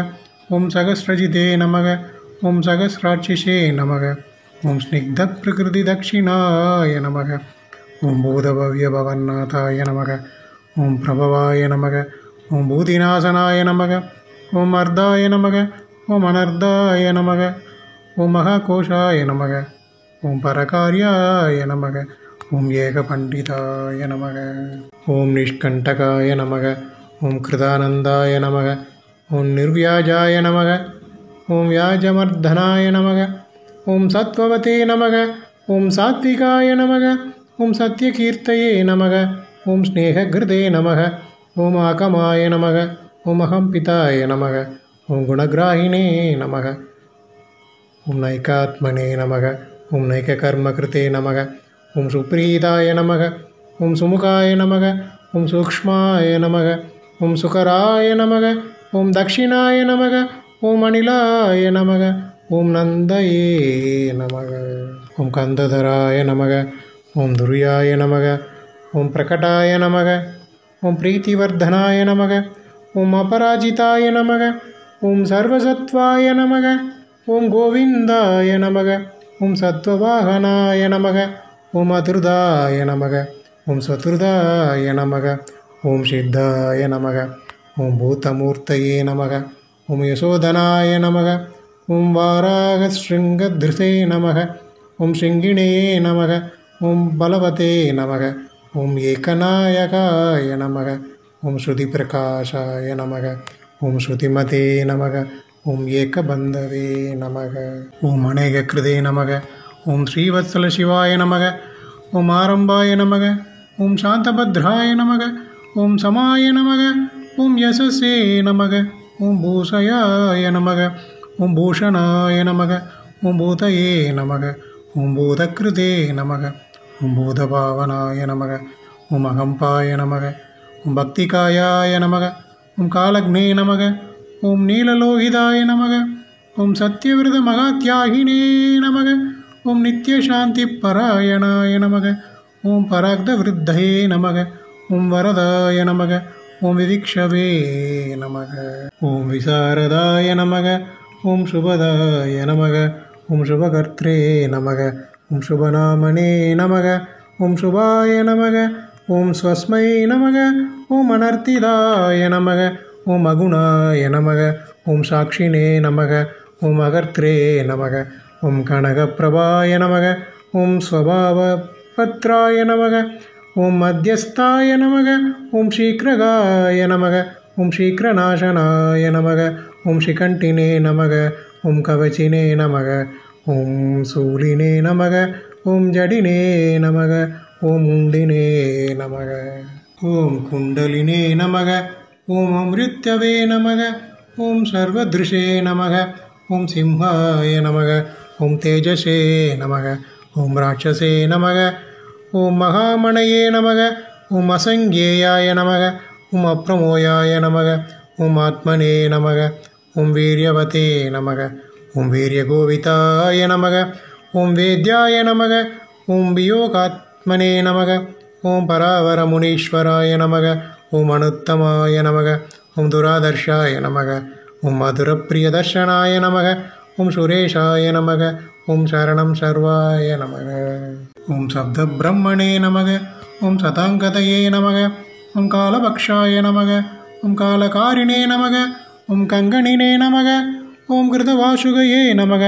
ஓம் சகஸ்ரஜிதே நமக ஓம் சகஸ்ராட்சிஷே நமக ஓம் ஸ்னிக்தப்பிரகிருதிதக்ஷிணாய நமக ஓம் பூதபவ்யபவன்னாதாய நமக ஓம் பிரபவாய நமக ஓம் பூதிநாசனாய நமக ஓம் அர்த்தாய நமக ஓம் அனர்த்தாய நமக ஓம் மகாகோஷாய நமக ஓம் பரகாரியாய நமக ஓம் ஏகபண்டிதாய நமக ஓம் நிஷ்கண்டகாய நமக ஓம் கிருதானந்தாய நமக ஓம் நிர்வியாஜாய நமக ஓம் வியாஜமர்தனாய நமக ஓம் சத்வவதே நமக ஓம் சாத்விகாய நமக ஓம் சத்யகீர்த்தயே நமக ஓம் ஸ்நேககிருதே நமக ஓம் ஆகமாய நமக ஓம் அகம்பிதாய நமக ஓம் குணகிராஹினே நமக ஓம் நைகாத்மனே நமக ஓம் நைககர்மகிருதே நமக ஓம் சுப்ரீதாய நமக ஓம் சுமுகாய நமக ஓம் சூக்ஷ்மாய நமக ஓம் சுகராய நமக ஓம் தக்ஷிணாய நமக ஓம் அனிலாய நமக ஓம் நந்தயே நமக ஓம் கந்ததராய நமக ஓம் துர்யாய நமக ஓம் பிரகடாய நமக ஓம் பிரீத்திவர்தனாய நமக ஓம் அபராஜிதாய நமக ஓம் சர்வசத்வாய நமக ஓம் கோவிந்தாய நமக ஓம் சத்வவாகனாய நமக ஓம் அதிருதாய நமக ஓம் சதுர்தாய நமக ஓம் சித்தாய நமக ஓம் பூதமூர்த்தயே நமக ஓம் யசோதனாய நமக ஓம் வாராகஸ்ருங்கத்ருசே நமக ஓம் சிங்கிணே நமக ஓம் பலவதே நமக ஓம் ஏகநாயகாய நமக ஓம் ஸ்ருதிபிரகாஷாய நமக ஓம் ஸ்ருதிமதே நமக ஓம் ஏகபந்தவே நமக ஓம் அநேககிருதே நமக ஓம் ஸ்ரீவத்சலசிவாய நமக ஓம் ஆரம்பாய நமக ஓம் சாந்தபத்ராய நமக ஓம் சமாய நமக ஓம் யசஸே நமக ஓம் பூஷயாய நமக ஓம் பூஷணாய நமக ஓம் பூதயே நமக ஓம் பூதகிருதே நமக ஓம் பூதபாவனாய நமக ஓம் அகம்பாய நமக ஓம் பக்திகாயாய நமக ஓம் காலக்னே நமக ஓம் நீலலோகிதாய நமக ஓம் சத்யவிரத மகாத்யாகினே நமக ஓம் நித்யசாந்தி பராயணாய நமக ஓம் பராக்தவிருத்தயே நமக ஓம் வரதாய நமக ஓம் விவிக்ஷவே நமக ஓம் விசாரதாய நமக ஓம் சுபதாய நமக ஓம் சுபகர்த்ரே நமக ஓம் சுபநாமனே நமக ஓம் சுபாய நமக ஓம் ஸ்வஸ்மை நமக ஓம் அனர்த்திதாய நமக ஓம் அகுணாய நமக ஓம் சாட்சினே நமக ஓம் அகர்த்ரே நமக ஓம் கனகப்பிரபாய நமக ஓம் ஸ்வபாவபத்ராய நமக ஓம் மத்தியஸ்தாய நமக ஓம் சீக்கிரகாய நமக ஓம் சீக்கிரநாசனாய நமக ஓம் சிகண்டினே நமக ஓம் கவச்சினே நமக ஓம் சூலினே நமக ஓம் ஜடினே நமக ஓம் உண்டினே நமக ஓம் குண்டலினே நமக ஓம் அமிருத்யவே நமக ஓம் சர்வத்ருஷே நமக ஓம் சிம்ஹாய நமக ஓம் தேஜசே நமக ஓம் ராட்சசே நமக ஓம் மகாமணயே நமக ஓம் அசங்கேயாய நமக ஓம் அப்ரமோயாய நமக ஓம் ஆத்மனே நமக ஓம் வீரியவதே நமக ஓம் வீரியகோவிதாய நமக ஓம் வேத்யாய நமக ஓம் வியோகாத்மனே நமக ஓம் பராவரமுனீஸ்வராய நமக ஓம் அனுத்தமாய நமக ஓம் துராதர்ஷாய நமக ஓம் மதுரப்பிரியதர்ஷனாய நமக ஓம் சுரேஷாய நமக ஓம் சரணம் சர்வாய நமக ஓம் சப்தபிரம்மணே நமக ஓம் சதாங்கதயே நமக ஓம் காலபக்ஷாய நமக ஓம் காலகாரிணே நமக ஓம் கங்கணினே நமக ஓம் கிருதவாசுகயே நமக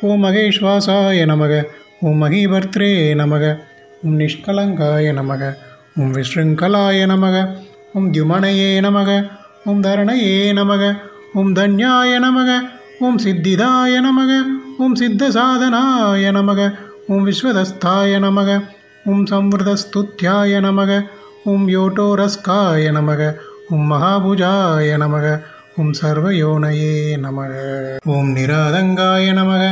ஓம் மகேஸ்வாசாய நமக ஓம் மகீபர்த்ரே நமக ஓம் நிஷ்கலங்காய நமக ஓம் விஸ்ருங்கலாய நமக ஓம் द्युमणये நமக ஓம் தரணயே நமக ஓம் தன்யாய நமக ஓம் சித்திதாய நமக ஓம் சித்தசாதனாய நமக ஓம் விஸ்வதஸ்தாய நமக ஓம் சம்வృதஸ்துத்யாய நமக ஓம் யோட்டோரஸ்காய நமக ஓம் மகாபுஜாய நமக ஓம் சர்வயோனயே நமக ஓம் நிராதங்காய நமக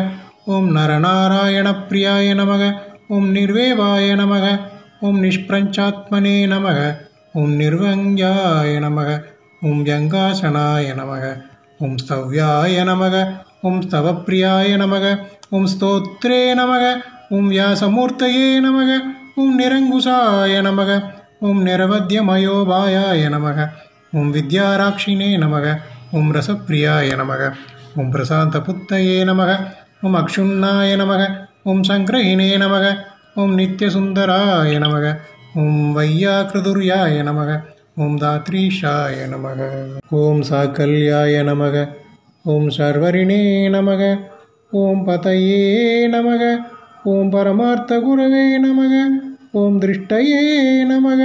ஓம் நரநாராயணப்பிரியாய நமக ஓம் நிர்வேவாய நமக ஓம் நிஷ்பிரஞ்சாத்மனே நமக ஓம் நிர்வங்யாய நமக ஓம் வியங்காசனாய நமக ஓம் ஸ்தவ்யாய நமக ஓம் ஸ்தவப்பிரியாய நமக ஓம் ஸ்தோத்ரே நமக ஓம் வியாசமூர்த்தயே நமக ஓம் நிரங்குசாய நமக ஓம் நிரவத்யமயோபாயாய நமக ஓம் வித்யாராக்ஷினே நமக ஓம் ரசப்பிரியாய நமக ஓம் பிரசாந்தபுத்தயே நமக ஓம் அக்ஷுண்ணாய நமக ஓம் சங்கிரஹினே நமக ஓம் நித்யசுந்தராய நமக ஓம் வையாக்கிருதுர்யாய நமக ஓம் தாத்ரீஷாய நமக ஓம் சாக்கல்யாய நமக ஓம் சர்வரிணே நமக ஓம் பதயே நமக ஓம் பரமார்த்தகுரவே நமக ஓம் திருஷ்டயே நமக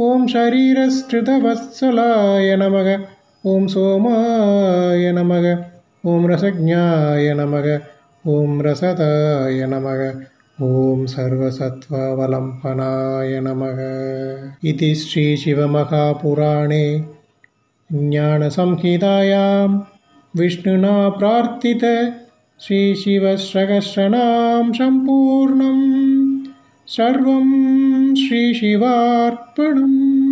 ஓம் ஷரீரஸ்ருதவத்சலாய நமக ஓம் சோமாய நமக ஓம் ரசஜ்ஞாய நமக ஓம் ரசதாய நமக ஓம் சர்வசத்வாவலம்பனாய நமக இதி ஸ்ரீ சிவமகாபுராணே ஞானசம்ஹிதாயாம் விஷ்ணுனா பிரார்த்தித ஸ்ரீ சிவஸ்ரகஸ்ரநாம் சம்பூர்ணம் சர்வம் ஸ்ரீ சிவார்ப்பணம்.